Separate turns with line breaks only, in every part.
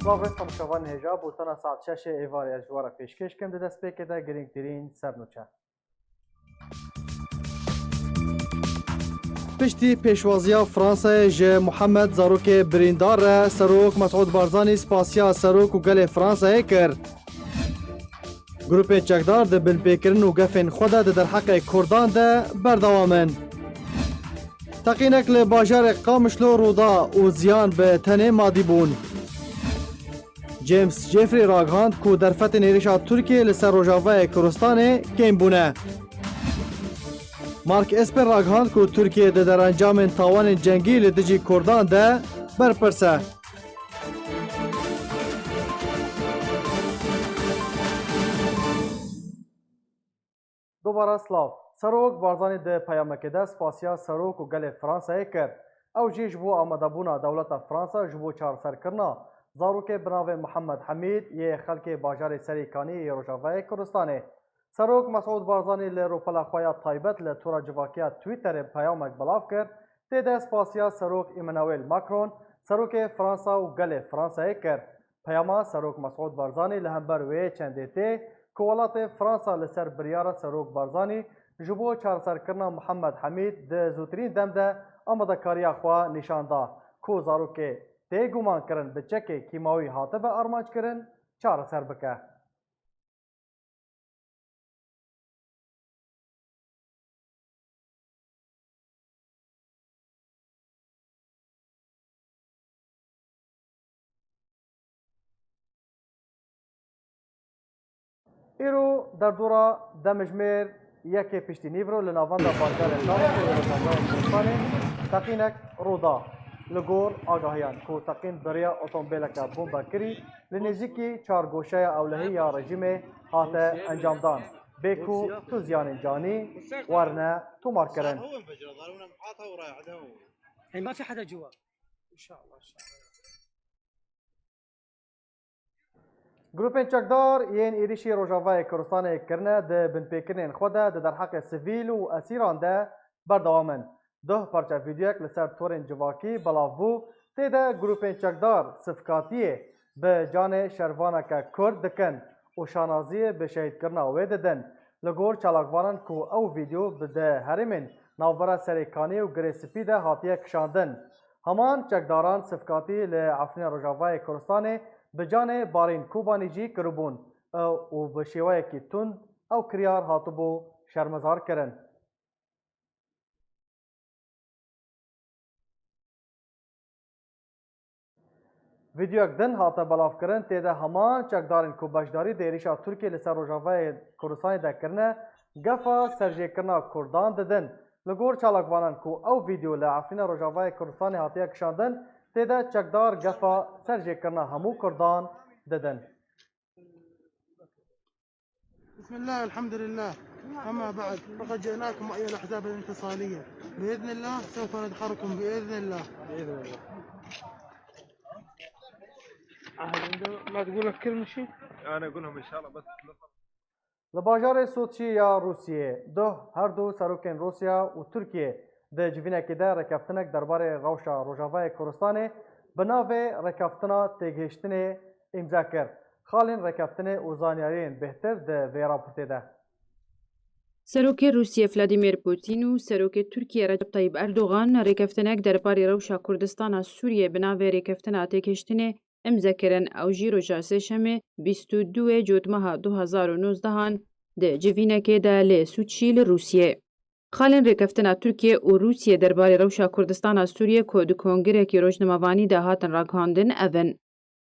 لاغت خمشوان هجا بوتنا ساعت 6 ایواری از جوار پیشکش کم دست پیک ده گرینگ ترین سرنوچه. پشتی پیشوازیا فرانسه ج محمد زاروک بریندار سروک مسعود بارزانی سپاسیا سروک و گل فرانسه کرد. گروپ چکدار ده بلپیکرن و گفن خوده ده در حق کردان ده بردوامن. تقینک لباجار قامشلو رودا و زیان به تنه مادی بون. جیمز جیفری راگهاند کو در فتح نیرشا ترکیه لسر روژاوه کردستان کم بونه. مارک اسپر راگهاند کو ترکیه ده در انجام تاوان جنگی لدجی کردان ده برپرسه. دوباره سلاف سروک بارزانی ده پیامک ده سپاسیا سروک و گل فرانسه کرد. او جی جبو آمده بونا دولت فرانسه جبو چار سر کرنا زاروک بناو محمد حمید یه خلک باجار سریکانی روژاوه کردستانه. سروک مسعود بارزانی لروپلا خویا تایبت لتورا جواکیا تویتر پیامک بلاف کرد. تیده سپاسیا سروک ایمانوئل ماکرون سروک فرانسه و گل فرانسه کرد. پیاما سروک مسعود بارزانی لهمبر وی چنده تی کولات فرانسه لسر بریار سروک بارزانی جبو چار سر کرنا محمد حمید ده زوترین دم ده آمده کاریا خوا نشان دا کو زاروک تی گمان کرن به چک کیماوی هاته به ارمانج کرن چار سر بکه. ایرو در دورا دمجمیر یکی پشتی نیورو لناواندا بانکار دارد و رسانه کردستانه تقینک رودا لگور آگاهیان کو تقین بریا اتومبیلکا بومبا کری لنزیکی چار گوشه اولهی یا رژیم هاته انجام دان بیکو تو زیان جانی ورنه تو مار کرن.
ما في حدا جوا ان شاء الله.
گروپ چکدار یین ایریشی روژاوه کردستان کرنه ده بنپیکرین خوده ده در حق سیویل و اسیران ده بردوامن. ده پرچه ویدیوک لسر تورین جواکی بلاف بو تیده گروپ چکدار صفکاتیه به جان شروانک کرد دکن و شانازی به شهید کرنا ویده دن. لگور چالاکوانن کو او ویدیو بده هرمین نوبرا سریکانی و گریسپی ده هاتیه کشاندن. همان چکداران صفکاتی لعفنین روژاوه کردستان به جان بارین کوبانی جی کربون و به شیوه کی تند او کریار هاتبو شرمزار کرن. ویدیو دن هاته بلاف کرن تیده همان چکدارین کو بشداری دیریشا ترکیه لسر روژاوه کردستان ده کرنه گفا سرجه کرنا کردان ددن. لگور چالاکوانان کو او ویدیو لعفرین روژاوه کردستان هاتیه کشاندن تیده چکدار گفا سرجه کرنا همو کردان ددن.
بسم الله الحمد لله. أما بعد فقد جئناكم أيها الأحزاب الانفصالية بإذن الله سوف ندحركم بإذن الله.
بإذن الله.
ما تقول لك كلمة شيء؟
أنا أقول لهم إن شاء الله بس
لباجار سوتشی یا روسیه ده هر دو سروکین روسیا و ترکیه ده جوینه که ده رکفتنک درباره روشا روژاوه کردستان بناوه رکفتنا تگهشتن امضا کرد. خالین رکفتن اوزانیارین بهتر ده وی راپورته ده.
سروک روسیه ولادیمیر پوتین و سروک ترکیه رجب طیب اردوغان رکفتنک درباره روشا کردستان سوریه بناوه رکفتنا تگهشتن امضا کرن او جی روژا سهشنبه 22 جوت ماه 2019 ده جوینه که ده لی سوتشی لروسیه. خالین رکفتنا ترکیه و روسیه درباره روشا کردستان سوریه که دو کنگره که روزنامه‌وانی ده هاتن راگهاندن اون.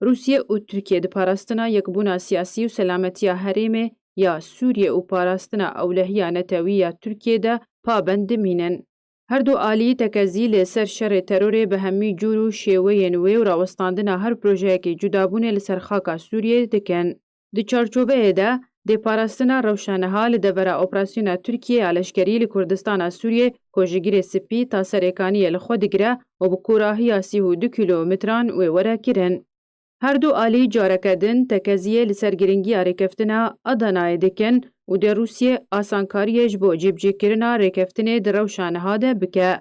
روسیه و ترکیه ده پاراستنا یکبونا سیاسی و سلامتی هرمه یا سوریه و پاراستنا اولهیه نتوی یا ترکیه ده پابند مینن. هر دو آلی تکزی لسر شر ترور به همی جور و شیوه نوی و راوستاندنا هر پروژه که جدابونه لسر خاکا سوریه دکن. ده چارچوبه ده ده پاراستنا روشانها لدورا اپراسیون ترکیه علشگری لکردستان سوریه کوژگیر سپی تا سرکانی لخود گره و بکوراهی 32 کیلومتران و ورا کرن. هر دو آلی جارکدن تکزیه لسرگرنگی رکفتنا ادانای دکن و در روسیه آسانکاریش با جبجی کرنا رکفتنه در روشانها ده بکه.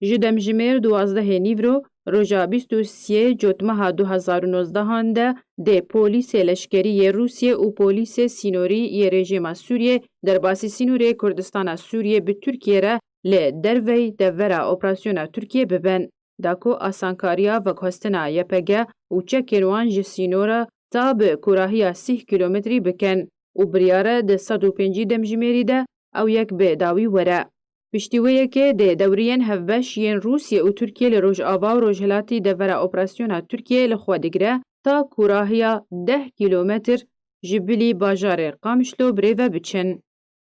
جدم جمیر 12 نیورو روژا 23 جوتمها 2019 ده د پولیس لشکری روسیه و پولیس سینوری ی رژیم سوریه در باسی سینوری کردستان سوریه به ترکیه را ل دروی دورا اپراسیون ترکیه ببن. داکو آسانکاریا و کهستنا یپگه و چکروان جسینورا تا به کوراهی 30 کیلومتری بکن و بریاره ده 105 دمجمری ده او یک به داوی وره. پشتیویه که ده دورین هفبش ین روسیه و ترکیه لروج آوا و روجهلاتی دورا اپراسیون ترکیه لخوا دگره تا کوراهی 10 کیلومتر جبلی باجار قامشلو بریوه بچن.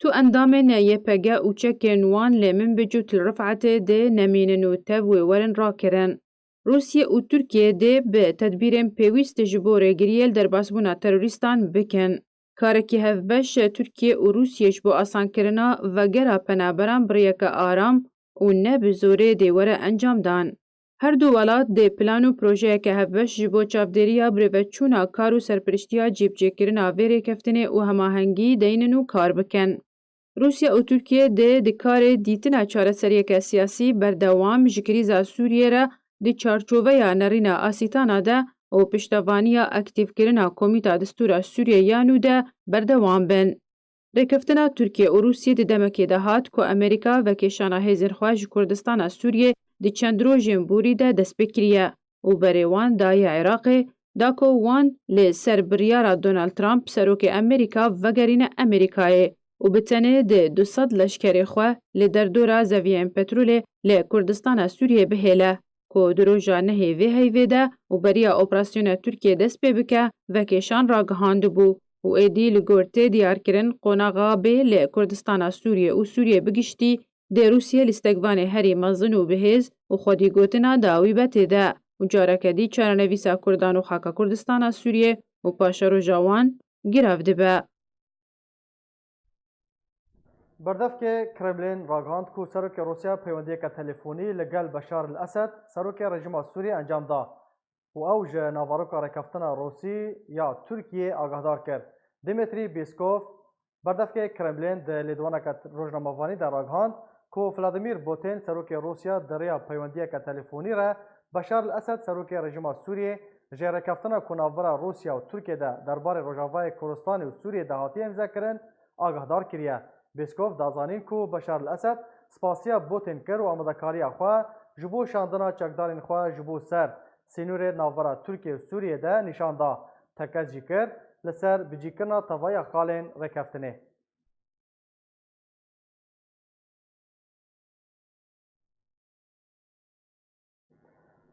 تو اندام یپگه و چکروان لمن بجو تلرفعت ده نمینن و تب و ورن را کرن. روسیه و ترکیه ده به تدبیرن پیویست جبور گریل در باسبونا تروریستان بکن. کارکی هفبش ترکیه و روسیهش با آسان کرنا و گره پنابران بریک آرام و نه بزوره دیوره انجام دان. هر دو ولات ده پلان و پروژه که هفبش جبو چاپدریا بریوه چونا کارو سرپرشتیا جیب جکرنا ویره کفتنه و هماهنگی دیننو کار بکن. روسیه و ترکیه ده دکار دیتنا چاره سریک سیاسی بردوام جکریزا سوریه را دی چارچوبه یا نرینا آسیتانا ده و پشتوانیا اکتیف کرنا کمیتا دستور سوریه یانو ده بردوام بن. رکفتنا ترکیه و روسیه دی دمکی ده هات که امریکا و کشانا هزرخواج کردستان سوریه دی چند روژن بوری ده دست بکریه و بریوان دای عراق داکو وان لی سر بریارا دونالد ترامپ سروک امریکا و گرین امریکای و بتنه ده 200 لشکری خواه لی در دورا زویین پترول لی کردستان سوریه بهیله که دروژا نهیوی هیوی ده و بریا اپراسیون ترکیه دست ببکه و کشان را گهاند بو و ایدی لگورته دیار کرن قناغا به لی کردستان سوریه و سوریه بگشتی ده روسیه لستگوان هری مزن و بهیز و خودی گوتنا داوی بته ده و جارکدی چارنویسا کردان و خاکا کردستان سوریه و پاشا روژاوان گراف دبه.
بردف که کرملین راگهاند کو سروک روسیا پیوندی که تلفونی لگل بشار الاسد سروک رژیم سوری انجام دا و اوج ناواروکا رکفتن روسی یا ترکیه آگاهدار کرد. دیمیتری بیسکوف بردف که کرملین ده لیدوانا که روزنامه‌وانی در راگهاند کو ولادیمیر پوتین سروک روسیا دریا پیوندی که تلفونی را بشار الاسد سروک رژیم سوری جه رکفتن کناورا روسیا و ترکیه ده دربار روجاوای کردستان و سوریه دهاتی امضا کرن آگاهدار کریه. بیسکوف دازانین کو بشار الاسد سپاسیا بوتین کر و آمدکاری خواه جبو شاندنا چکدارین خواه جبو سر سینور ناورا ترکیه و سوریه ده نشان دا تکز جی کر لسر بجیکرنا توایا خالین رکفتنه.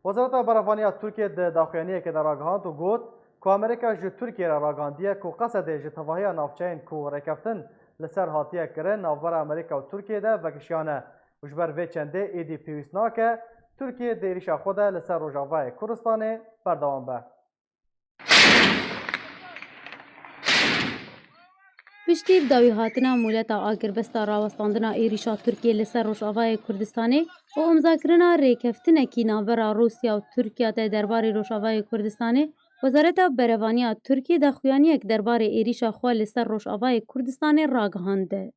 وزارت برافانی ترکیه ده داخلانیه که در راگهاند و گوت که امریکا جو ترکیه را راگهاندیه که قصد جو تواهی نافچین که رکفتن لسر هاتیه کرن ناور امریکا و ترکیه ده وکشیانه و جبر وی چنده ایدی پیویسناکه ترکیه دیریشا خود لسر روجاوای کردستان بردوام به.
پشتی داوی هاتنا مولتا آگربستا راوستاندنا ایریشا ترکیه لسر روجاوای کردستانی و امضاکرنا ریکفتنکی ناورا روسیا و ترکیه ده دربار روجاوای کردستانی وزارت برهوانی ترکیه دخویانیک دربار ایریشا خوا لسر روجاوای کردستان راگهانده.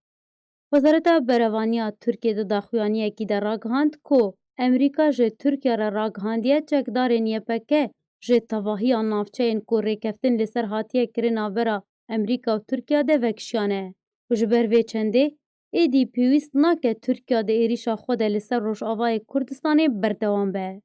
وزارت برهوانی ترکیه دخویانیکی در راگهاند کو امریکا جه ترکیه را راگهاندیه چکدارین یپکه جه تواهی نافچین کو ریکفتن لسر هاتیه کرنا ورا امریکا و ترکیه ده وکشیانه. و جبر وی چنده ایدی پیویست ناکه ترکیه ده ایریشا خود لسر روجاوای کردستان بردوام به.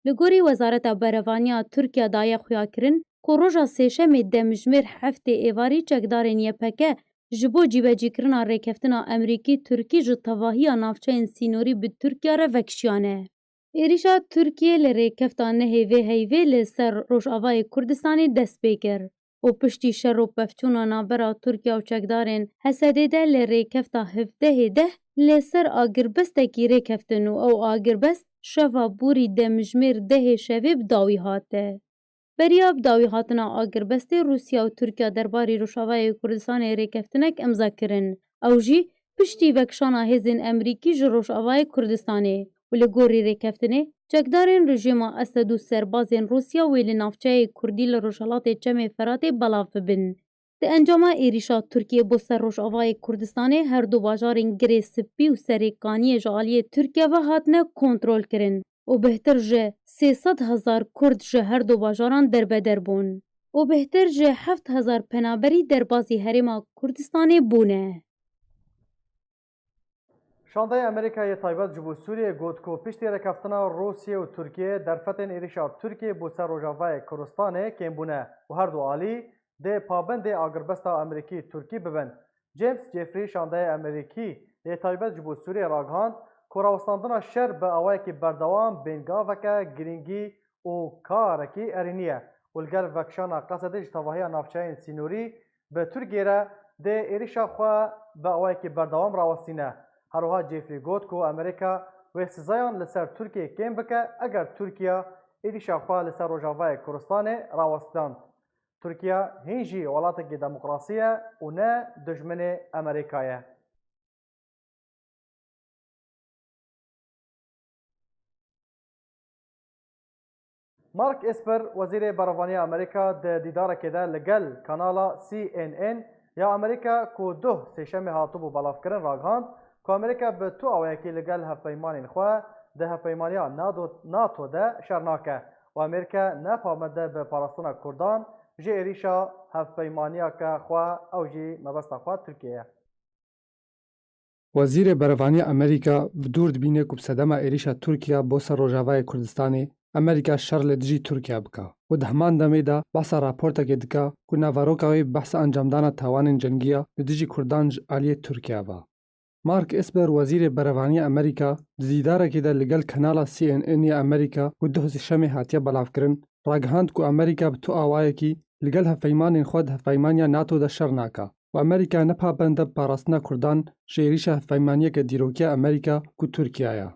لگوری وزارت برهوانی ترکیه دایه خویا کرن که روژا سیشم دمجمر هفته ایواری چکدارین یپکه جبو جیبجی کرنا ریکفتنا امریکی ترکی جو تواهی نافچین سینوری به ترکیه را وکشیانه. ایریشا ترکیه لریکفتا نهیوه هیوه لسر روجاوای کردستانی دست بگر و پشتی شر و پفچونا نابرا ترکیه و چکدارین حسده ده لریکفتا هفته ده لسر آگربستکی ریکفتنو او آگربست شفا بوری دمجمر ده شویب داوی هاته. بریاب داوی هاتنا آگربست روسیا و ترکیه درباری روجاوای کردستان ریکفتنک امضا کرن. او جی پشتی وکشانا هزین امریکی جو روجاوای کردستانه و لگوری ریکفتنه چکدارین رژیم اسد و سربازین روسیا و لنافچه کردی لروجالات چم فرات بلاف بن. ده انجام ایریشا ترکیه بو سر روجاوای کردستانه هر دو باجارین گری سپی و سریکانی جالی ترکیه و هاتنه کنترول کرن. و بهتر جه 300,000 کرد جه هر دو باجاران دربدر بون و بهتر جه 7,000 پنابری دربازی هریما کردستان بونه.
شاندای امریکای تایبەت ji bo Sûriyê got ku piştî rekeftina Rûsyê û Tirkiyeyê derfetên êrişa Tirkiyê bû ser Rojavayê Kurdistanê kêmbûne û her du alî dê pabendê agirbesta Amerîkî Tirkî bibin. James Jeffrey şandaya Amerîkî yê taybet ji bo Sûriyê ragihand ku rawestandina şer bi awayekî berdewam bêngaveke girîngî û karekî erînî ye û li gel vekişana Qesedê ji tevahiya navçeyên sînorî bi Tirkiyê re dê êrişa xwe bi awayekî berdewam rawestîne. هروها جیفری گوت کو امریکا و سزایان لسر ترکیه کم بکه اگر ترکیه ایدیشا خواه لسر روجاوای کردستان راوستاند. ترکیه هنجی ولاتکی دموکراسیه و نه دشمن امریکایه. مارک اسپر وزیر بروانی امریکا ده دیدار که ده لگل کانالا CNN یا امریکا کو ده سیشم هاتو بو بلاف کرن راگهاند که امریکا به تو اویکی لگل هفپیمانین خواه ده هفپیمانیا ناتو ده شرناکه و امریکا نپامده به پاراستان کردان جی ایریشا هفپیمانیا که خواه او جی مبستا خواه ترکیه.
وزیر بروانی امریکا بدور دبینه که بسدما ایریشا ترکیه بو سر روجاوای کردستانی امریکا شر لدجی ترکیه بکا و ده همان دمه ده بحث راپورتا که دکا که نواروکاوی بحث انجامدان تاوان جنگیه لدجی کردان آلیه ترکیه با. مارک اسپر وزیر بروانی امریکا دیداره که ده لگل کانالا CNN امریکا و ده شمی هاتیه بلاف کرن راگهاند که امریکا به تو آوائه کی لگل هفیمان خود هفیمانیا ناتو ده شر ناکا و امریکا نپا بنده پاراستنا کردان شیریش هفیمانیه که دیروکیه امریکا که ترکیه.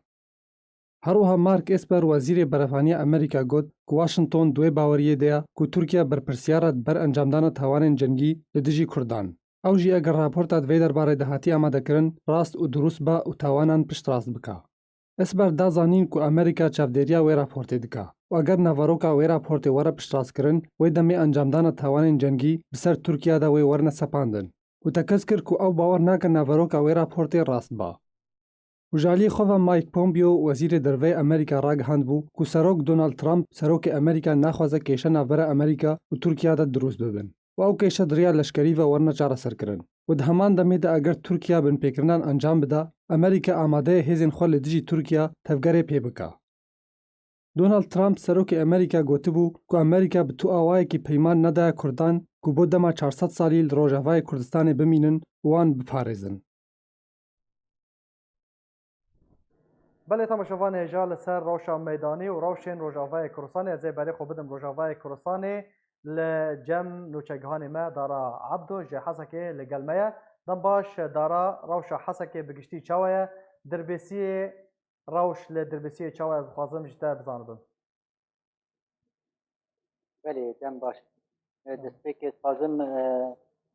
هروها مارک اسپر وزیر بروانی امریکا گفت که واشنطن دوی باوریه ده که ترکیه برپرسیارت بر انجامدان تاوان جنگی لدجی کردان. او جی اگر راپورتات وی درباره دهاتی آماده کرن راست و درست با و تاوانان پشت راست بکا. اسبر دا زانین که امریکا چافدیریا وی راپورت دکا و اگر نواروکا وی راپورت وره پشت راست کرن وی دمی انجامدان تاوان جنگی بسر ترکیه دا وی ورنه سپاندن و تکس کر که او باور ناکن نواروکا وی راپورت راست با. و جالی خواه مایک پومپیو وزیر دروی امریکا راگهاند بو که سروک دونالد ترامپ سروک امریکا نخوازه کیشه نوره امریکا و ترکیه دا دروست ببن. و او کیشه دریا لشکری و ورنه چاره سر کرن. و ده همان دمی ده اگر ترکیه بن پیکرنان انجام بده امریکا آماده هزین خول لدجی ترکیه تفگره پی بکا. دونالد ترامپ سروک امریکا گوته بو که امریکا به تو آوائه که پیمان نده کردان که بود دما 400 سالی روجاوای کردستان بمینن وان بپارزن.
بله تماشاوان هجا لسر روشا میدانی و روشن روجاوای کردستان از بری خوب بدم روجاوای کردستان لجم نوچگهان ما دارا عبدو جه حسکه لگلمه دم باش دارا روشا حسکه بگشتی چاوه دربیسی روش لدربیسی چاوه از خوازم جده بزاندن.
بله دم باش دسته که خوازم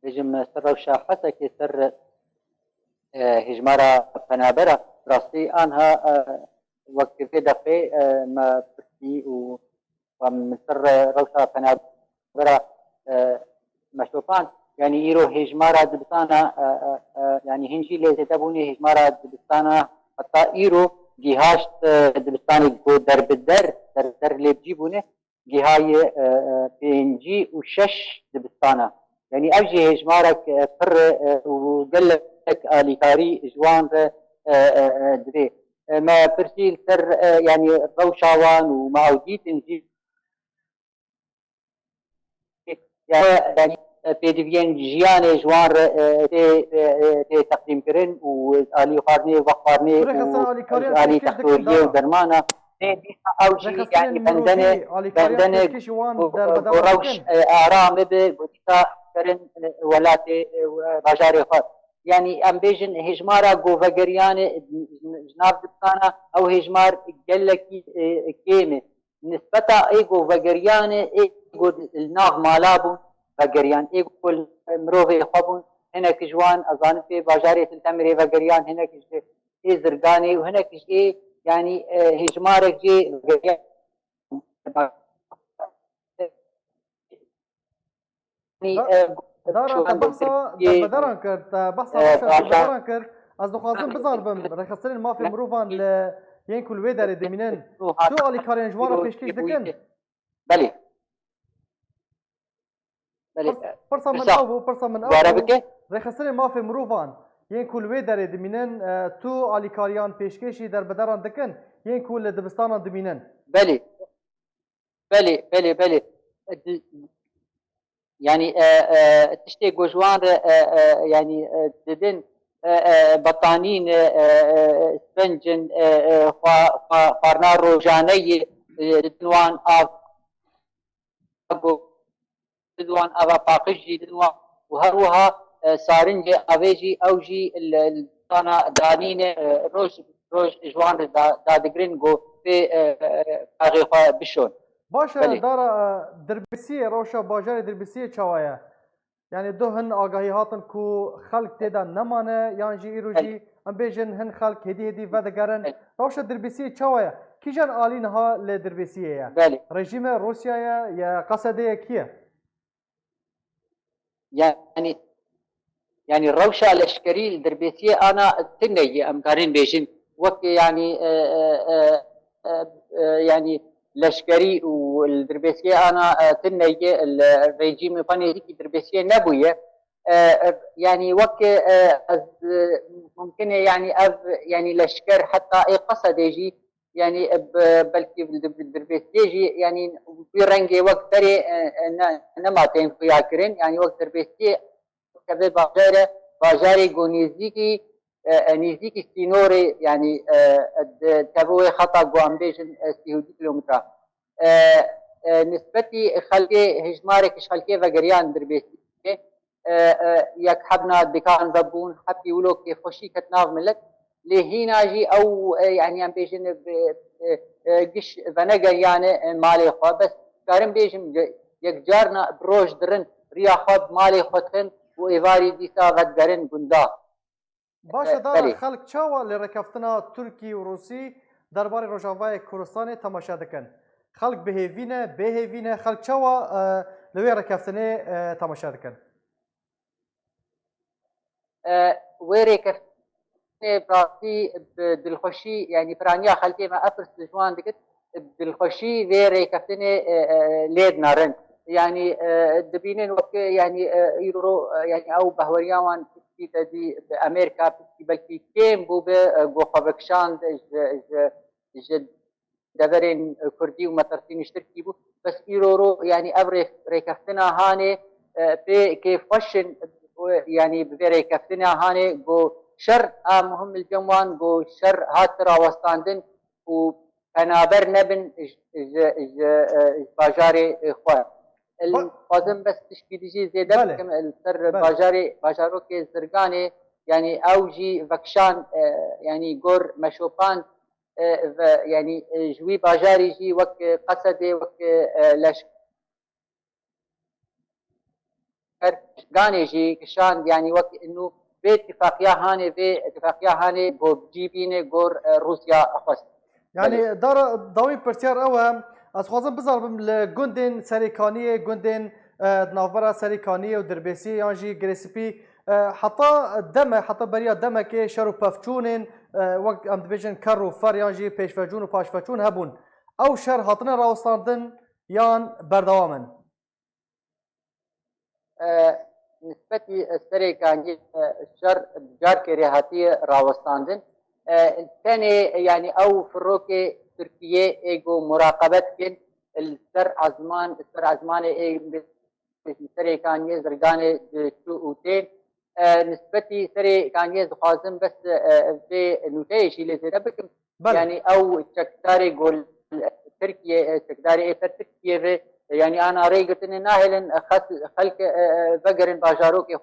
بجم سر روشا حسکه سر هجمارا پنابرا راستی آنها وقت في دقي ما برسي ومن سر روشا پنابرا مشروفان يعني ايرو هجمارا دبستانا يعني هنجي اللي تتبوني هجمارا دبستانا حتى ايرو جهاشت دبستاني كو در بالدر در اللي بجيبونه جهاي بينجي وشش دبستانا يعني اوجي هجمارك فر وقال لك اليكاري جوان دري ما برسيل سر يعني روشاوان ومعوديت نجي يعني بيدفين جيان جوان تي تقديم كرن والي قارني وقارني والي تحتوريه ودرمانه اوجي يعني بندنه وروش اعرام بوديتا كرن ولاتي باجاري خاص يعني امبيجن هجمارا جوفاجريان جناب دستانا او هجمار قالكي كيمه نسبتا اي جوفاجريان اي الناغ مالابون فاجريان اي كل مروفي خبون هناك جوان اظن في باجاري تلتمري فاجريان هناك اي زرقاني وهناك اي يعني هجمارك جي
دارا تبحثا بدران کرد بحثا بدران کرد از دخوازم بزار بم رخصتين ما في مروفان ین کل وی داره دمینن تو آلیکارین جوان پیشکش دکن
بله بله
پرسا من او پرسا من او رخصر ما في مروفان ین کل وی داره دمینن تو آلیکاریان پیشکشی در بدران دکن ین کل دبستان دمینن
بله بله بله بله يعني تشتي جوجوان يعني ددن بطانين سفنجن فارنا روجاني ددوان ددوان افا باقجي ددوان وهروها سارنجي افيجي اوجي الطانا دانين روج جوان دادگرين جو في باغي بشون
باشه دارا دربسیه روشا باجار دربسیه چوایا یعنی دو هن آگاهی هاتن کو خلق تیدا نمانه یان جی ایروجی ام بیجن هن خلق هدی ودگرن روشا دربسیه چوایا کیجان آلین ها ل دربسیه یا رژیم روسیا یا قصده کیه
يعني روشا الاشكري الدربسية انا تنجي امكارين بيجن وقت يعني لشكري والدربسية أنا تنيجي الرجيم فاني هيك دربسية نبوية يعني وك ممكن يعني يعني لشكر حتى قصد يجي يعني بلكي بالدربسية يجي يعني في رنجي وقت تري نماتين في عكرين يعني وقت دربسية كذا باجاري جونيزيكي نزدیک سینوری يعني تبوي خطا قوامبيجن 30 كيلومتر نسبتي خلقي هجمارك خلقي وغريان دربيسي يك حبنا دكان زبون حتى ولو كيف خوشي كتناف ملك لهينا جي او يعني ام بيجن قش فنقر يعني مالي خو بس كارم بيجن يك جارنا بروج درن ريا خود مالي خوتن وايفاري ديسا غدرن قندا
باشه داره خلق چاوا لرکفتنا ترکی و روسی درباره روجاوای کوردستان تماشا دکن خلق بهوینه خلق چاوا لوی رکفتنه تماشا دکن
وی رکفتنه براسی بدلخوشی يعني برانيا خلقي ما افرس جوان دكت بدلخوشي وی رکفتنه لید نارن يعني دبينين وقت يعني يرو يعني او بهوريان دي بامريكا بلكي كيم بو بوخوبكشان ج دبرين كردي ومترسين اشتركي بو بس يرورو يعني ابري ريكفتنا هاني في كيف فشن يعني بريكفتنا هاني جو شر مهم الجموان جو شر هاترا وستاندن وكنابر نبن باجاري خوار القادم بس تشكيلي زيادة السر باجارو كي زرقاني يعني اوجي فكشان يعني غور مشوبان يعني جوي باجاري جي وك قصدي وك لشكر غاني جي كشان يعني وك انه باتفاقية هاني غو جيبيني غور روسيا اخص
يعني دار داوي برتيار اوهم از خوازم بزاربم لگندن سریکانیه گندن نافبرا سریکانیه و دربیسی یانجی گریسپی حتی بریا دمه که شرو پفچونن وقت ام دبیجن کر و فر یانجی پیشفجون و پاشفجون هبون او شر هاتنه راوستاندن یان بردوامن
نسبتی سریکانی شر جار که ریحاتی راوستاندن الثاني يعني او فروكي تركيا ايجو مراقبت كن السر عزمان سري كانيز رجاني شو اوتين نسبتي سري كانيز خازم بس في نوتيش اللي زي بكم يعني او تشكتاري قول تركيا تشكتاري تركيا يعني انا ريقتني ناهل خلق بقرن باجاروكي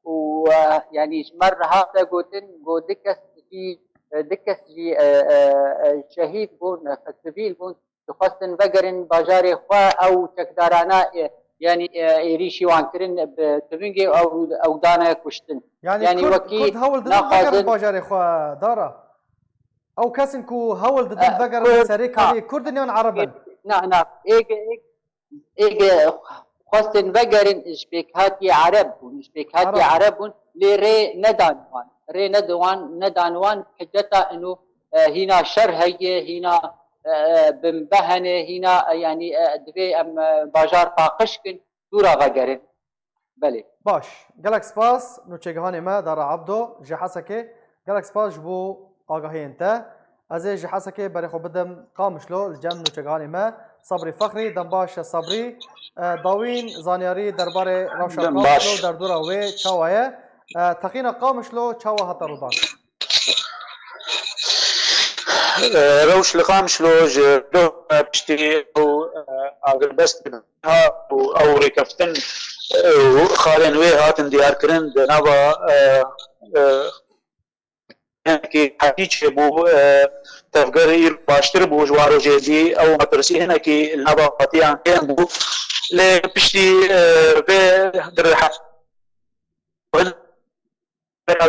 ويعني مره هذا قوتن قو دكس جي شهيد بون سبيل بون تخصن بقرن باجاري خوا او تكدارانا يعني يريشي وانكرن بتبنجي او دانا كشتن
يعني وكي هول ضد بقرن باجاري خوا دارا او كاسنكو هول ضد بقرن سريكاني كردنيون عربا
نعم ايج خصن بقرن اشبيكاتي عرب لري ندانوان ندانوان حجتا انه هنا شر هي هنا بمبهنه هنا يعني دبي ام باجار طاقشكن دورا وگرن بله
باش گلک سپاس نوچگهان ما دارا عبدو جی حسکه گلک سپاس جبو آگاهی انت از جی حسکه برای خو بدم قامشلو الجم نوچگهان ما صبری فخری دنباش صبری داوین زانیاری درباره روشا قامشلو در دورا وی چاوایه تقینا قامشلو چاوا هتا رودان
روش لقامشلو جدو بشتي او اگر بس او ركفتن خالن وي هاتن ديار كرن نابا كي حقيقي بو تفكر باشتر بو جوارو جدي او مدرسي هنا كي نابا قطيعا كان بو لبشتي بدر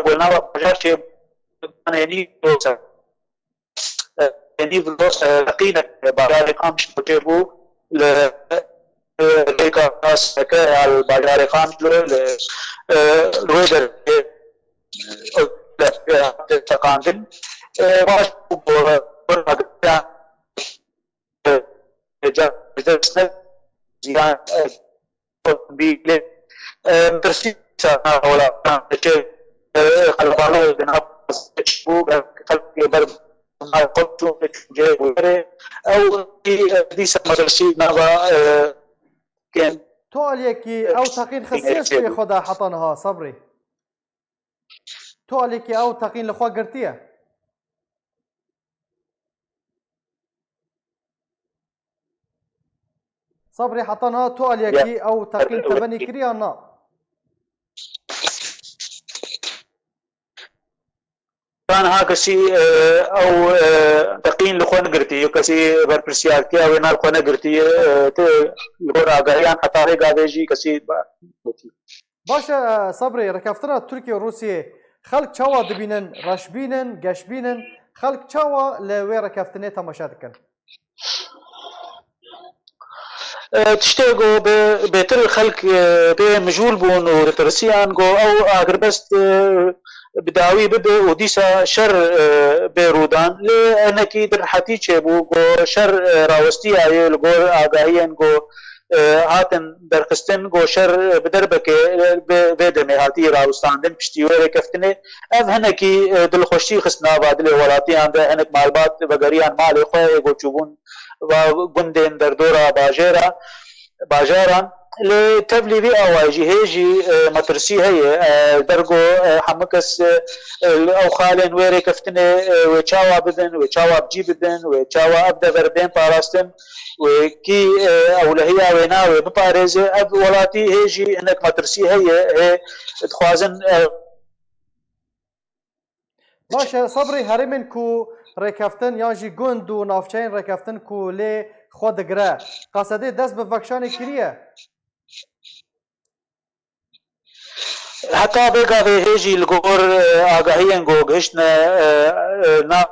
قلنا بجار شي يعني يعني لقينا بجار قامش بو ليكا ناس على البجار قامش الويدر تقاندن باش زيان بيل مدرسي ولا خلفانه بناب شو خلف برب ما قلت جاي او دي مدرسي نابا كان
تواليكي او تقين خصيص في خدا حطنها صبري تواليكي او تقين لخوا قرتيه صبري حطنها تواليكي او تقين تبني كريانا
كان ها كسي او تقين لخوان قرتي كسي بربرسيالتي او نال خوان قرتي لغور اغايان حتاري قادجي كسي
باشا صبري ركفتنا تركيا وروسيا خلق چاوا دبينن رشبينن قشبينن خلق چاوا لوي ركفتني تماشا دكن
تشتاقوا بيتر خلق بمجهول بون ورترسيان جو او اگر بس بداوي بده وديسا شر بيرودان لانك در حتيچه بو جو شر راوستي اي لغور اگاهين جو هاتن درخستن جو شر بدربك بيدمي هاتي راوستاندن پشتيوره كفتنه ام هنكي دل خوشي خصنا بادل ولاتي عند هنك معلومات وغريان مال خو جو چوبون و گندن در دورا باجاران لتبلي بي اواجي هيجي مترسي هي درجو حمكس او خالن ويري كفتنه وچاوا بدن وچاوا بجي بدن وچاوا ابدا بردين باراستن وكي اولهيا ويناوي بباريز اب ولاتي هيجي انك مترسي هي تخوازن
باشا صبري هرمن كو ركفتن يانجي گند و نافچين ركفتن كو لي خود گره قصده دست به وکشان کریه
حتى بقى هيجي الجور آگاهيان جو گشنا نا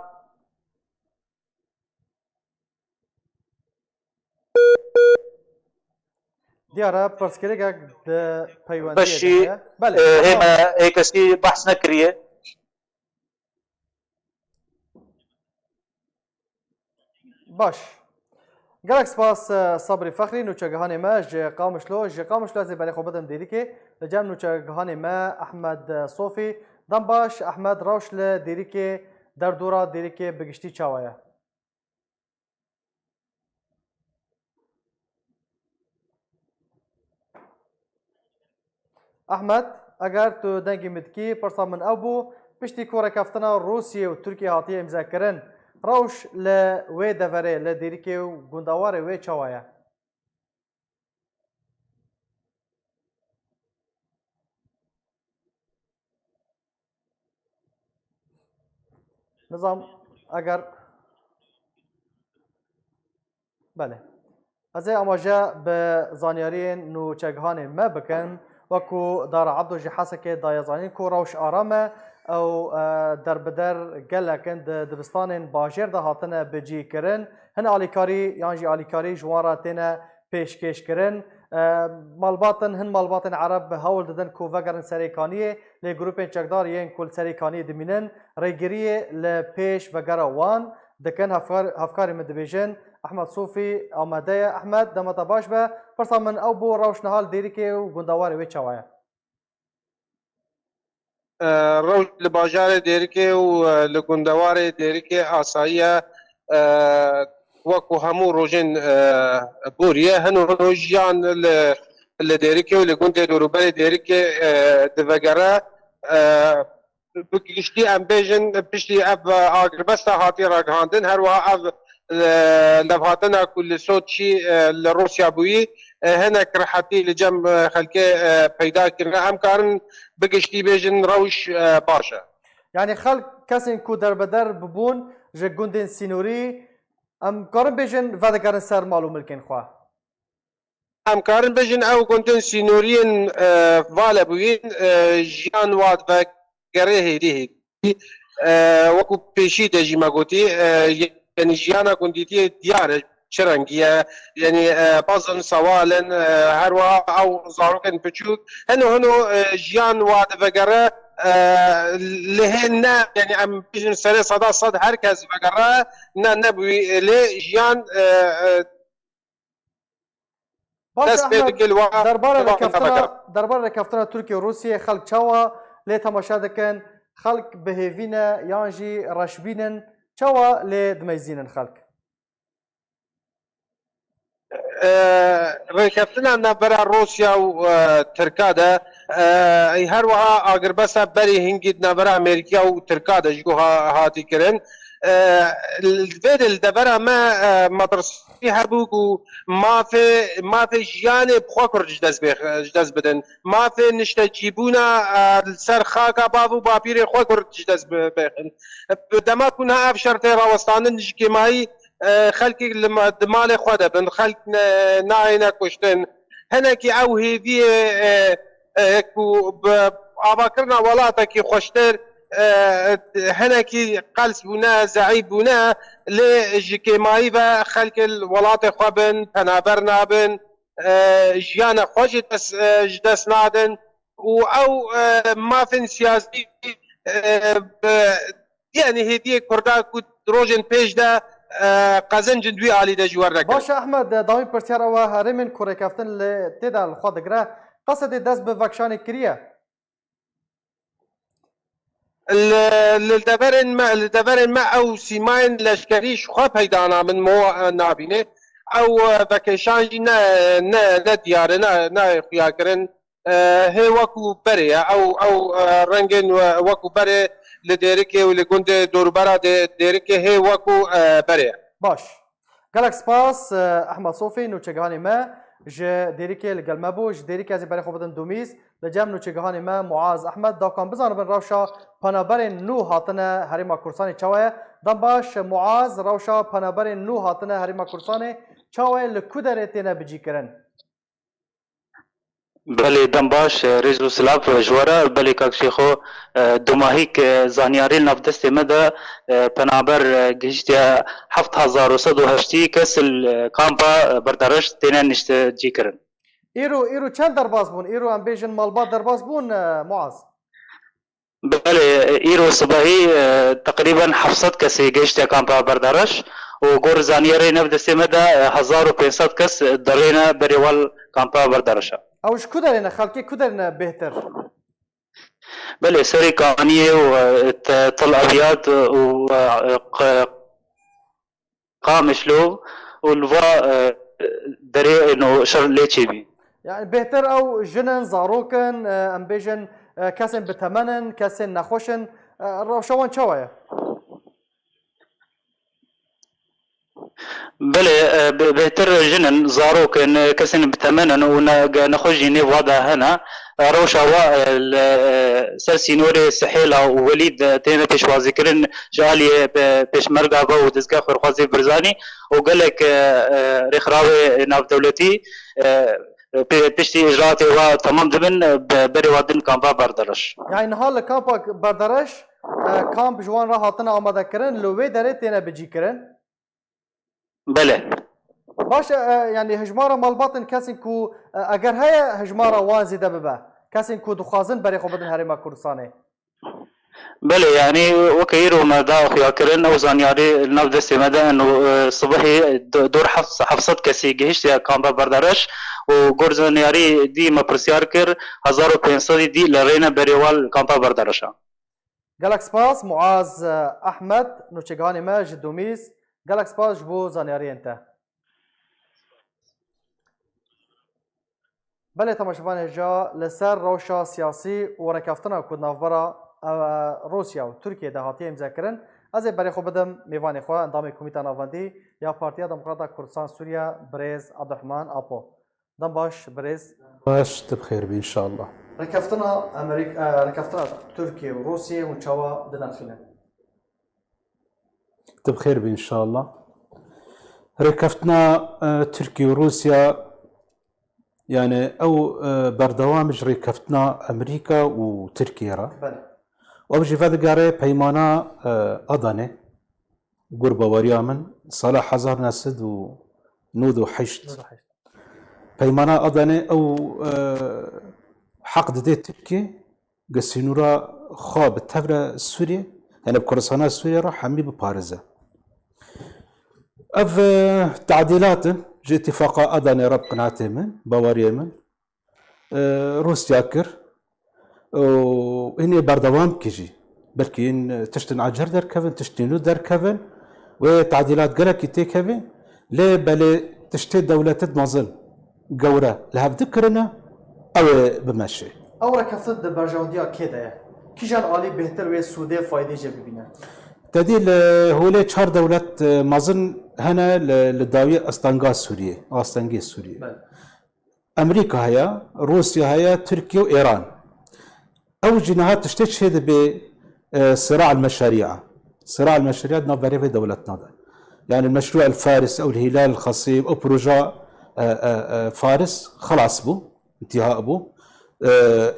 دیاره پرسکریگا د پیوندی
بشي
بله
هيك سي بحث نكريه
باش گلک سپاس صبری فخری نوچگهان ما قامشلو از برای خو بدم دیری که لجم نوچگهان ما احمد صوفی دم باش احمد روش ل دیری که در دورا دیری که بگشتی چاوایه احمد اگر تو دنگی مدکی پرسا من ابو پشتی کور کفتنا روسیه و ترکیه هاتیه امضا کرن روش لوی دفره لدیریکه و گندواره وی چاوایه نظام اگر بله از اماجه به زانیارین نوچگهان ما بکن وكو دار عبدو جي حسكي دايزانين كو روش آرامه او در بدر گلکن دبستان باجر ده هاتنه بجی کرن هن آلیکاری یانجی آلیکاری جوارا تنه پیشکش کرن مالباتن هن مالباتن عرب هول ددن کو وگرن سریکانیه لی گروپین چکدار یین کل سریکانی دمینن ریگریه لپیش وگرا وان دکن هفکاری مدبیجن احمد صوفی آماده احمد دمتا باش به پرسا من او بو روش نهال دیری که و گندواری وی چوایا
روش لباجار دیرکه و لگندوار دیرکه آساییه وەکو هەموو ڕۆژێن بوریە هەنو ڕۆژیان لە دێرکێ و لە گوندێ دەوروبەری دێرکێ دڤەگەرە بگشتی ئەم بێژن پشتی ئەv ئاگربەستە هاتی ڕاگەهاندن هەروەها ئەv لەڤهاتنە کو لە سۆچی لە ڕۆسیا بووی هەنێک ڕەحەتی لە جەم خەلکێ پەیداکردن ئەم کارن بگشتی بێژن ڕەوش باشە
یعنی خەڵک کەسێن کو دەربەدەر ببوون ژە گوندên سینووری ام کارن بیشن ودگرن سر مالو ملکن خواه
ام کارن بیشن او گوندن سینورین والا بوین جیان واد و گره هیدی وکو پیشی دجی مگوتی یعنی جیانا گوندیتی دیاره چرنگیه یعنی بازن سوالن هر وا او زاروکن پچوک هنو جیان واد و گره لهنا يعني ام بيجن سنه صدا صد هركز وقرا نبوي لي جيان
باش دربار ركفتنا تركيا وروسيا خلق چاوا لي تماشا دكن خلق بهيفينا يانجي رشبينن چاوا لي دميزينن خلق
ركفتنا نبرا روسيا وتركادا ای هر وها اگر بس بری هنگید نبرا امریکا و ترکا دجگو هاتی کرن الفيدل دبرا ما مدرسي هبوك ما في جياني بخوكر جدز بدن ما في نشتجيبونا السر خاكا بابو بابيري خوكر جدز بخن دما كنا افشرتي راوستان نجكي ماي خلقي دمال خوده بن خلق ناينا كشتن هناكي او هيدي ئاواکردنا وڵاتێکی خۆشتر هەنێکی قەلس بوونا زەعیب بوونا لێ ژکێمایی بە خەلک وڵاتی خۆ بن پەنابەر نابن ژیانە خۆشی دەست نادن و ئەو مافن سیاسی یعنی هێدیە کوردا کو ڕۆژێن پێشدا قەزەنجن دوی عالی دەژوەر دەکەن
باشە ئەحمەد داوای پرسیارەوە هەرێمن کوڕێکەفتن لێ تێدا لەخوا دەگرە قصد دەست بە ڤەکشانی کریە
لدەبەرن ما ئەو سیماین لەشکریش خۆ پەیدا نابن مۆ نابینێ ئەو ڤەکێشانجی نە دیارە نای خویاکردن هێ وەکو بەرەیە ئەو ڕەنگن وەکو بەرێ لە دێرکێ و لە گوندێ دۆروبەرا دێرکێ هێ وەکو بەرەیە
باش گەلک سپاس ئەحمەد سۆفی نوچەگەهانی me ji dêrikê li gel me bû ji dêrikê ez ê berê xwe bidim dumîz li cem nûçegihanê me Muaz Ehmed dakan bizanibin rewşa penaberên nû hatine Herêma Kursanê çawa ye dem baş Muaz rewşa penaberên nû hatine Herêma Kursanê çawa ye li ku derê têne bicîkirin
بله دم باش ريز و سلاف جوارا بله کاکشیخو دوماهیک زانیاری نفدست مده پنابر گشت 7180 کس کامپا بردارش تینه نشته جی کرن
ایرو چند درباز بون ایرو ام بیژن مالبات درباز بون معاذ
بله ایرو صباحی تقریبا 700 کسی گشت کامپا بردارش و گور زانیاری نفدست مده 1500 کس درینه بریوال کامپا بردارش
اوش کو درینه خلکی کو درینه بهتر
بله سری کانیه و طلعیات و قامشلو و الوا دری انه شر لیچی بی
يعني بهتر او جنن زاروكن ام بيجن كاسن بتمنن كاسن نخوشن روشوان چوايه
بله بهتر جنن زاروكن كاسن بتمنن ونخوجيني وضع هنا روشا سر سينوري سحيلا ووليد تينا بيشوازي كرن جالي بيشمرقا بو دزقا خرخوازي برزاني وقالك رخراوي ناف دولتي بيشتي اجراءاتي وتمام دبن بري وادن كامبا بردرش
يعني نهار كامبا بردرش كامب جوان راح هاتنا آماده كرن لو وي دري تينا بجي كرن
بله
باش يعني هجمارة مالباطن كاسين كو اگر هيا هجمارة وان زيده ببه كاسين كو دخوازن بري خو بدن هرما كردستاني
بله يعني وكيرو ما دا خيا كرن او زانياري ناف دستي مدى انه صبحي دور حفصت كسي جهش يا كامبا بردارش وغور زانياري دي ما برسيار كر 1500 دي لرينا بريوال كامبا بردارشا
جالك سباس معاذ احمد نوچگاني ما جدوميس جالك سباس جبو زانياري انت بله تماشفان جا لسر روشا سياسي وركافتنا كود نافبرا روسيا و تركيا ده هاتيه امضا کردن از برای خو بدم میوان خو اندام کمیته ناوندی یا پارتیا دموکرات کردستان سوریا برز عبدالرحمن اپو دم باش برز
باش تبخير بإن شاء الله
ركفتنا امريكا ركفتنا تركيا وروسيا ونشوا دناخلنا
تبخير بإن شاء الله ركفتنا تركيا وروسيا يعني او بردوامج ركفتنا امريكا وتركيا
بله
وبجي فاد قاري بيمانا أضاني قربة وريامن صلاح حزار ناسد ونودو حشت بيمانا أضاني أو حق دي تركي قسينورا خواب التفرة سوريا يعني بكرسانا سوريا راح حمي ببارزة أف تعديلات جي اتفاقا أضاني رب قناعتي من باوريا من روسيا كر وهني بردوام كيجي بلكي تشتن عجر در كفن تشتنو در كفن وتعديلات قلق يتي كفن ليه بلي تشتي دولة مازل قورة لها بذكرنا او بمشي
او ركفت برجانديا كده كي جان عالي بهتر و سوده فايده جه ببينه
تديل هولي 4 دولة مازن هنا للداوية استانغا سوريا استانغي سوريا امريكا هيا روسيا هيا تركيا وايران أو جناحات تشتهد بصراع المشاريع صراع المشاريع نظري في دولتنا يعني المشروع الفارس أو الهلال الخصيب أو بروجا فارس خلاص بو انتهاء بو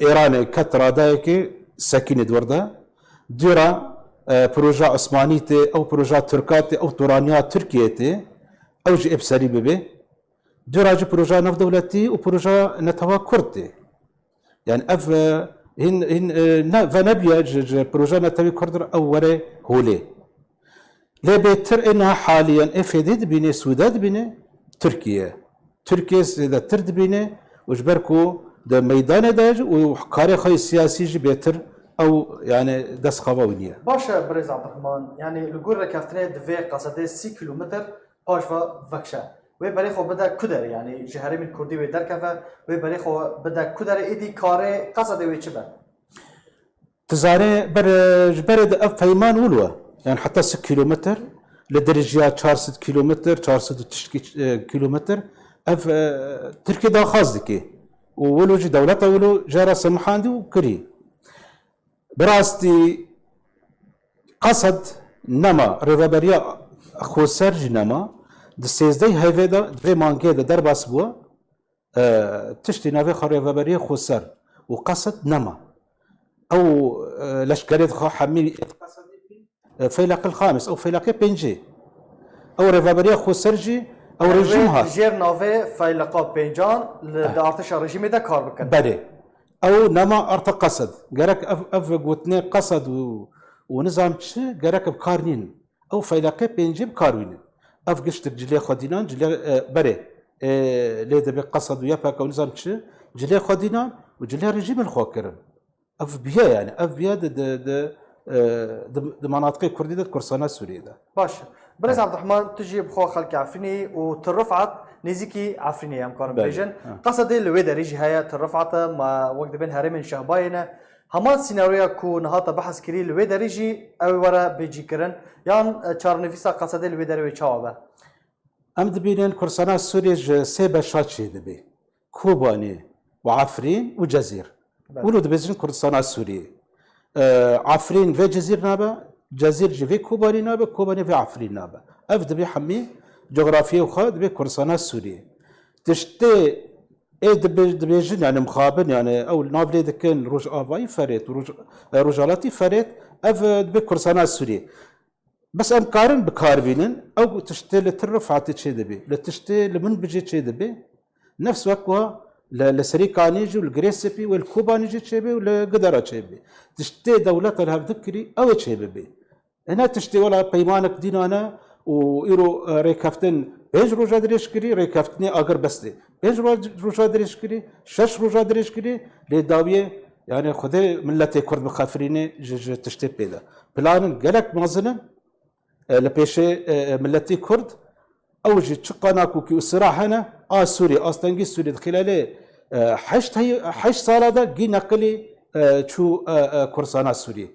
إيران كترا دايكي سكينة وردا ديرا بروجا عثمانيتي أو بروجا تركاتي أو تورانيا تركيتي أو جي إبساري ببي ديرا جي بروجا نف دولتي وبروجا نتوا كردي يعني أف هن فنبيا بروجا نتوي كردر أو وري هولي لا بيتر إنها حاليا إفيدت بيني سوداد بيني تركيا إذا ترد بيني وجبركو ده ميدان داج وحكاري خي سياسي جي بيتر أو يعني دس خواوينية
باشا بريز عبد الرحمن يعني لقول ركفتنا دفي قصدي 6 كيلومتر باش فكشا وبريخو بدا كدر يعني جهري من كردي ودركفه وبريخو بدا كدر ايدي كاري قصدي ويتشبه
تزاري برد افيمان ولوا يعني حتى 6 كيلومتر لدرجة 400 كيلومتر 400 كيلومتر اف تركيا دا خاص دكي ولو جي دولته ولو جارة سمحاندي وكري براستي قصد نما ريفابريا خو سرج نما دسيزدي هيفيدا دفي مانكي دا درباس بوا تشتي نافي خريفابريا خو سر وقصد نما او لشكريت خو حمي فيلاق الخامس او فيلاق بنجي او ريفابريا خو سرجي او رجيمها
جير نافي فيلاق بنجان لارتش رجيمي دا كار بكن
بدي او نما ارت قصد قالك اف قوتني قصد ونظام تشي قالك بكارنين او فيلاق بنجي بكاروين اف قشت جلي خدينان جلي بري لي دبي قصد وياباك ونظام تشي جلي خدينان وجلي رجيم الخوكر اف بيا يعني اف بيا د مناطق كرديه كرسانه سوريا
باشا بريز عبد الرحمن تجي بخو خلق عفريني وترفعت نزيكي عفريني ام كارم بيجن قصدي لويدا ريجي هيا ترفعت ما وقت بين هرم شهباينه همان سيناريو كو نهاتا بحث كري لويدا ريجي او ورا بيجي كرن يان چارنفيسا قصدي لويدا روي چاوبه
ام دبينن كرسانه سوريا سي بشات شي دبي كوباني وعفرين وجزير ولود بيزن كرسانه سوريا عفرين في جزير نابا جزير في كوباني نابا كوباني في عفرين نابا افد بي حمي جغرافيا وخاد بي كرسانات سوريا تشتي ايه دبيجن يعني مخابن يعني او نابلي دكن روج افاي فريت روجالاتي فريت افد بي كرسانات سوريا بس ام قارن بكاربينن او تشتي لترفع تشي دبي لتشتي لمن بجي تشي دبي نفس وقتها لسريكانيجي والجريسبي والكوبانيجي تشيبي والقدرة تشيبي تشتي دولة لها بذكري او تشيبي هنا تشتي ولا بيمانك دينانا ويرو ريكافتن بيج روجا دريشكري ريكافتني اگر بستي بيج روجا دريشكري شش روجا دريشكري لداويه يعني خذي ملتي كرد مخافريني تشتي بيدا بلان قالك مازنن لبيشي ملتي كرد اوجي تشقناكو كي الصراحه هنا سوري استنجي سوري خلال حش سال هذا جي نقلي شو كورسانا سوري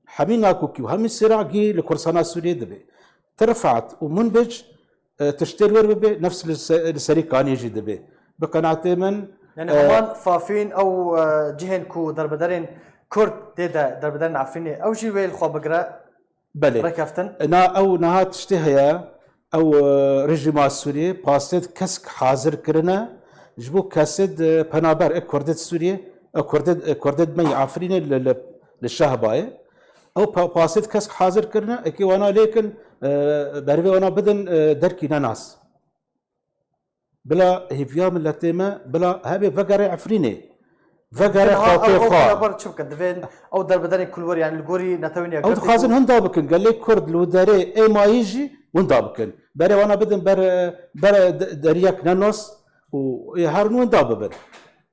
حميناكو كي وهم الصراع جي لكورسانا سوري دبي ترفعت ومنبج تشتري وربي نفس السريكاني يجي دبي بقناعتي من
يعني همان فافين او جهن كو دربدرين كرد تيدا دربدرين عفيني او جي ويل خو بقرا
بلي
ركفتن
نا او نها تشتهيا او رجيم السوري باسد كسك حاضر كرنا جبو كاسد بنابر كردد سوريا كردد مي عفرين للشهباي او باسد كسك حاضر كرنا اكي وانا لكن بروي وانا بدن دركي ناس بلا هيفيا من لاتيما بلا هابي فقري عفريني فقري خاطي خا
او شوف كدفين او دربدرين كل ور يعني الغوري نتويني
او خازن هندابكن قال لي كرد لو داري اي ما يجي وندابكن بري وانا بدن بر درياك نانوس ويهرن ونداببن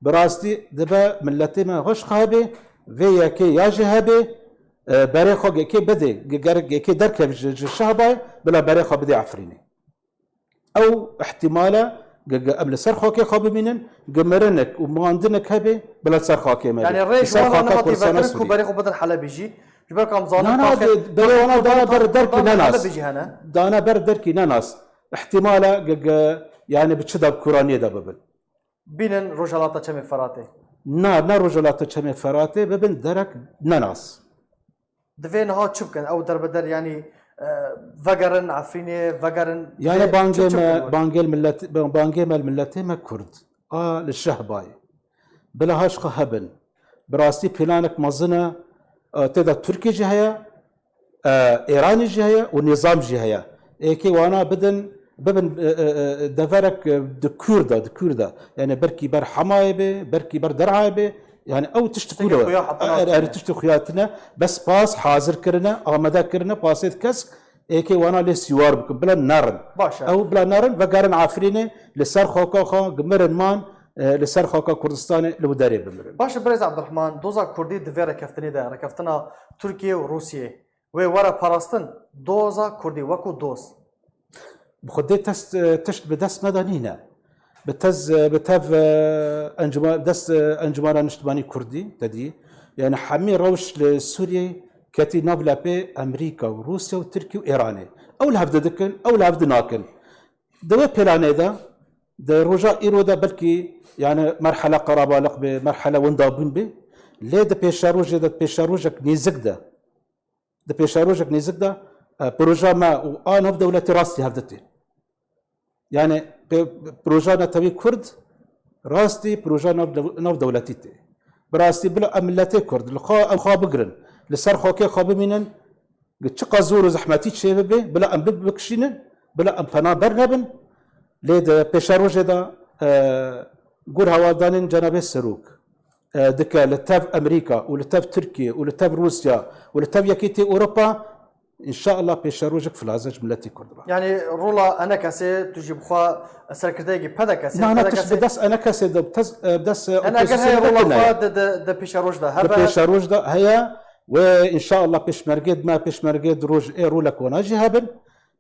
براستي دبا ملتي ما غش خابي في كي ياجي هابي بري خو كي بدي كي درك الشهباي بلا بري خو بدي عفريني او احتماله قبل سرخوكي خابي منن قمرنك وما عندنك هبي بلا سرخوكي مالي
يعني الريش وانا نمطي فكرك وبريخو بدل حلب يجي جبالكم ظالم
انا بري وانا دانا بر دركي ناناس
بيجي هنا
دانا بر دركي ناناس احتماله يعني بتشدب كورانيه دبل
بينن رجلاتا كم فراتي
نا رجلاتا كم فراتي ببن درك ناناس
دفين ها تشبكن او دربدر يعني فقرن عفيني فقرن
يعني بانجيل ملتي ما كرد للشهباي بلا هاش هبن براسي بلانك مزنا تدا تركي جهيا ايراني جهيا والنظام جهيا ايكي وانا ببن دفرك دكوردا يعني بركي بر حمايبه بركي بر درعايبه يعني او تشتكي خياتنا بس باس حاضر كرنا امدا كرنا باسيت كسك ايكي وانا لسيوار بكم بلا نارن
باشا
او بلا نارن فقارن عفريني لسر خوكا قمرن مان لسر خوكا كردستاني لوداري بمرن
باشا بريز عبد الرحمن دوزا كردي دفي ركفتني دا ركفتنا تركيا وروسيا وي ورا باراستن دوزا كردي وكو دوز
بخدي تشت بدس مدنينا بتاف انجمان دس انجمان اجتماعي كردي تدي يعني حمي روش لسوريا كاتي نافلا بي امريكا وروسيا وتركيا وايران او الهفد دكن او الهفد ناكن دو بلاني دا رجاء ايرودا بلكي يعني مرحله قرابه لق بمرحله وندابين بي ليه دا بيشاروجك نيزكدا دا بيشاروجك نيزكدا بروجا ما وانا في دولتي راسي هفدتي يعني بروجا نتوي كرد راستي بروجا ناف دولتي براستي بلا املتي كرد الخا بقرن لسر خوكي خاب منن تشقى زور زحمتي تشيبي بلا ام بكشينن بلا ام فنا برنبن ليد بيشاروجي دا قول هوادانين جناب السروك دكا لتاف امريكا ولتاف تركيا ولتاف روسيا ولتاف يكيتي اوروبا ان شاء الله بيشاروجك في لازج ملتي كردبا
يعني رولا انا كاسي تجيب خوا سركرداي بدا كاسي
لا انا بدس انا كاسي بدس
انا قال هي رولا دا بيشاروج دا
هذا بيشاروج دا هي وان شاء الله بيش مرقد روج رولا كوناجي هبن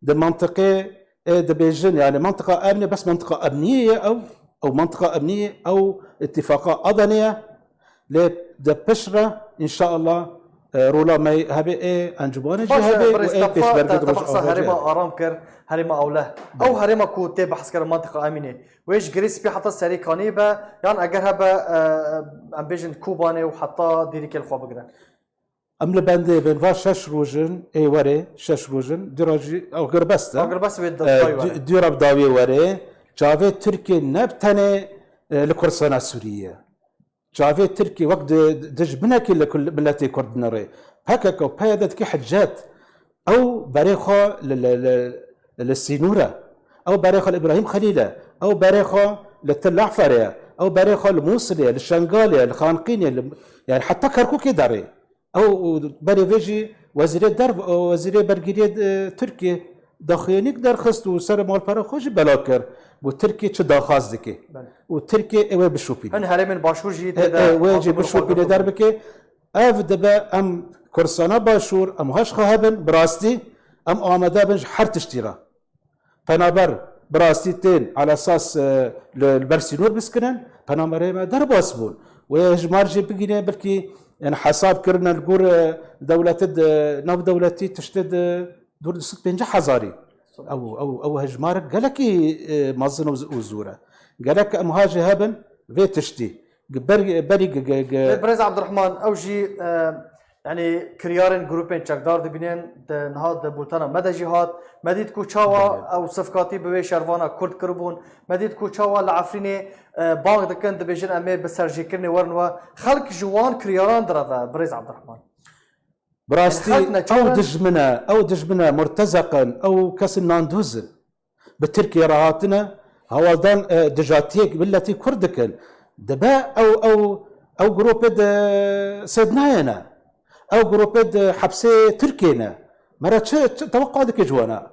دا منطقه دا بيجن يعني منطقه امنه بس منطقه امنيه او منطقه امنيه او اتفاقات اضنيه دا بشره ان شاء الله رولا ما هبه انجبان جهبه
بيش مرقد روج هرما ارامكر هرما اوله او هرما كو تبحث كر منطقه امنه ويش جريس بي حتى سريكاني با يعني اگر هبه ام بيجن كوباني وحتى ديريك الخو بقرا
امل بنده بنفا شش روجن اي وري شش روجن دراجي او غربستا ديراب داوي وري جافي تركي نبتني لكرسانا سوريا جافي تركي وقت دجبنا كل ملتي كردنري هكاكو بايدت كي حجات او بريخه للسينوره او بريخه لابراهيم خليله او بريخه للتل عفريه او بريخه لموصليه للشنغاليه للخانقينيه يعني حتى كركوك داري او بري فيجي وزير الدرب وزير برگیری تركيا داخلينيك در خست و سر مال پر خوش بلاكر و تركيا چه داخاز دكي و تركيا ايوه بشوبي
هن هرمن باشور جيد
ويجي بشوبي در بكي اف دبا ام كرسانا باشور ام هاش خهبن براستي ام آمده بنج حر تشتيرا فنابر براستي تين على اساس البرسينور بسكنن فنابر ما در باسبون ويجمار جي بقينا بلكي يعني حساب كرنا نقول دولة ناف دولتي تشتد دور ست بنجح حزاري او هجمارك قالك مازن وزوره قالك مهاجي هبن في تشتي بري
برز عبد الرحمن اوجي يعني كريارن جروبين چقدار دبينين نهاد بولتانا مدى جهاد مديد كوچاوا او صفقاتي بوي شروانا كرد كربون مديد كوچاوا لعفريني باغ دكن دبيجن امي بسرجيكرني ورنوا خلق جوان كرياران درا برز عبد الرحمن
براستي او دجمنا مرتزقا او كاس ناندوزن بتركيا راهاتنا هوالدان دجاتيك بالتي كردكن دبا او جروب سيدناينا او جروب حبسي تركينا مرة توقع دك جوانا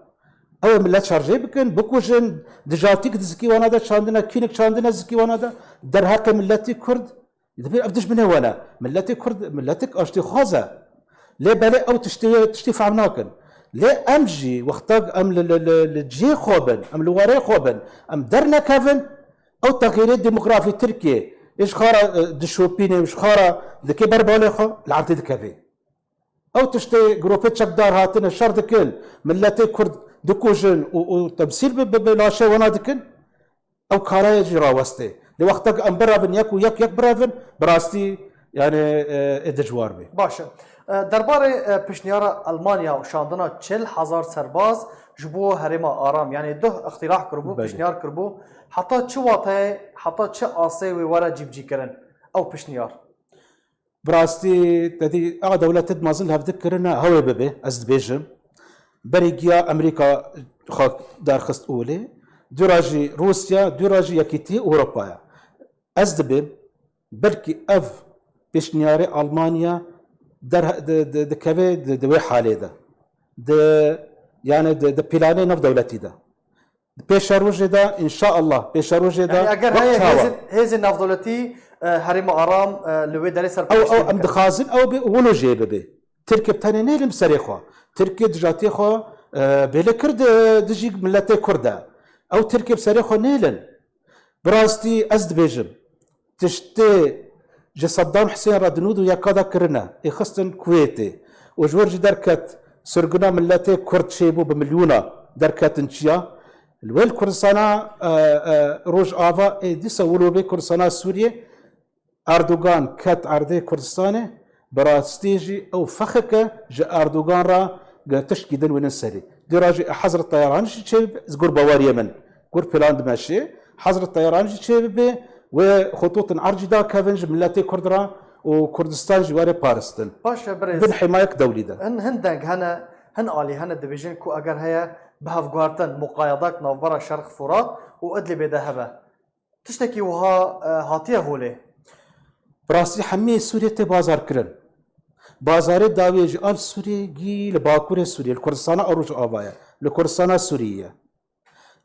او ملات شارجي بكن بكوجن دجاتيك دزكي وانا دا شاندنا كينك شاندنا زكي وانا دا در هاك ملاتي كرد دبي ابدش من وانا ملاتي كرد ملاتك اشتي خازه ليه بالي او تشتي فعمناكن ليه امجي واختاق ام للجي خوبن ام لواري خوبن ام درنا كافن او تغيير الديموغرافي تركيا ايش خارا دشوبيني مش خارا دكي برباليخو العرض دكافي او تشتي جروبات شقدار هاتنا الشر دكل ملاتي كرد دكوجن وتمثيل بلاشي وانا دكن او كاراي جرا وستي لوقتك ام برافن يك برافن براستي يعني ادجوار بي
باشا درباره پشنیار المانیا و شاندنا 40,000 سرباز جبو هرما آرام يعني ده اقتراح کربو پشنیار کربو حتى چه واته حتى چه آسه و ورا جيب جي کرن او پشنیار
براستي تدي دولة مازن هفذكرنا هو ببي ازد بيجم بريجيا امريكا دار خست اولي دوراجي روسيا دوراجي يكيتي اوروبا ازد بي بلكي اف بشنياري المانيا در د كوي د وي حاله ده د يعني د بلاني نف دولتي ده بيشاروج ده ان شاء الله بيشاروج ده
يعني اگر هي نف دولتي هرم ارام لوي داري سر
او ام دخازن او ولو جيب بي تركب تاني نيلم سريخو تركي دجاتي خو بلا كرد دجي ملتي كردا او تركب سريخو نيلن براستي ازد بيجم تشتي جي صدام حسين رادنود ويا كادا كرنا يخصن كويتي وجورج دركت سرقنا ملاتي كرد شيبو بمليونة دركت انشيا الويل كردستانا روج آفا دي سولو بي كردستانا سوريا اردوغان كات عرضي كردستاني براستيجي او فخك جا اردوغان را تشكي دن ونسالي دي راجي حظر الطيران شيب زقور بوار يمن قور بلاند ماشي حظر الطيران شيب وخطوط عرجدا كافنج ملاتي كردرا وكردستان جواري بارستن
باشا بريز
بن حمايك دولي ده
هندنگ هن آلي هن الديفيجن كو اگر هيا بهافغارتن مقايضات نوبرا شرق فرات وادلي بذهبه تشتكي وها هاتيه هولي
براسي حمي سوريا تي بازار كرن بازار داويج ال سوريا جي لباكور سوريا الكردستان اروج ابايا الكردستان سوريا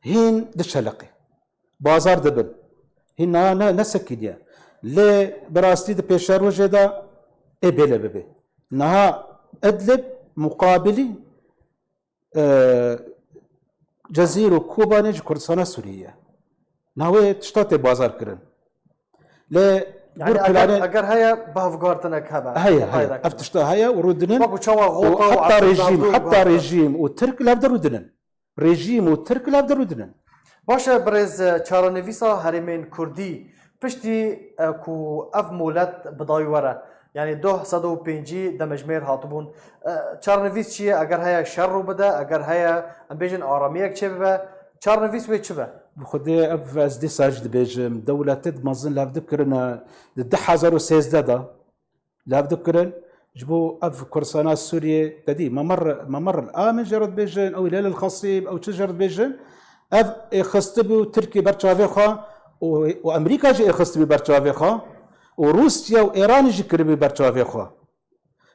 هين دشلقي بازار دبن هنا نسكيديا لي براستي د بيشاروجه دا ابيله ببي نها ادلب مقابلي جزيره كوبانج كردستان سوريا ناوي تشتاتي بازار كرن لي
يعني اگر هيا بافغارتنك هبا
هيا افتشتا هيا ورودنن حتى ريجيم وترك لا بدرودنن ريجيم وترك لا بدرودنن
باشا برز چارانویسا هرمین کردی پشتی کو اف مولت بدای وره يعني 205 دمجمير هاتبون چارنویس چیه اگر هيا شر رو بده اگر هيا ام بيجن آرامیک چه ببه چارنویس وی چه به
بخدي اف از دي ساجد بيجم دولة مازن لابد كرنا 2013 دا لابد كرن جبو اف كرسانا سوريا تدي ممر الامن جرد بيجن او هلال الخصيب او تجرد بيجن اف خستبو تركي برشافي خا وامريكا جي خستبي برشافي خا وروسيا وايران جي كربي برشافي خا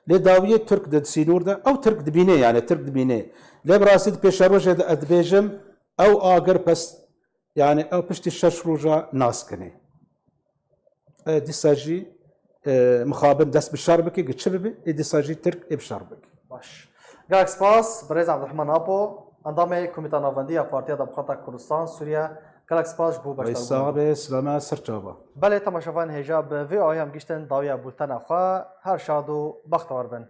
لداويه ترك دد سينور ده او ترك دبينه يعني ترك دبينه لبراسيد بيشروج ادبيجم او اگر بس يعني او بشتي الششروجا ناس كني دي ساجي مخابن دست بشربكي قد شببي دي ساجي ترك بشربكي
باش گلک سپاس برز عبدالرحمن آپو اندام کمیته ناوندی پارتیا دموکرات کردستان سوریه گلک سپاس بو باشتر
صاحب سلامه سرچابا
بله تماشاوان هجاب وی آی هم گشتن داویا بولتن اخوا هر شاد و بختور بن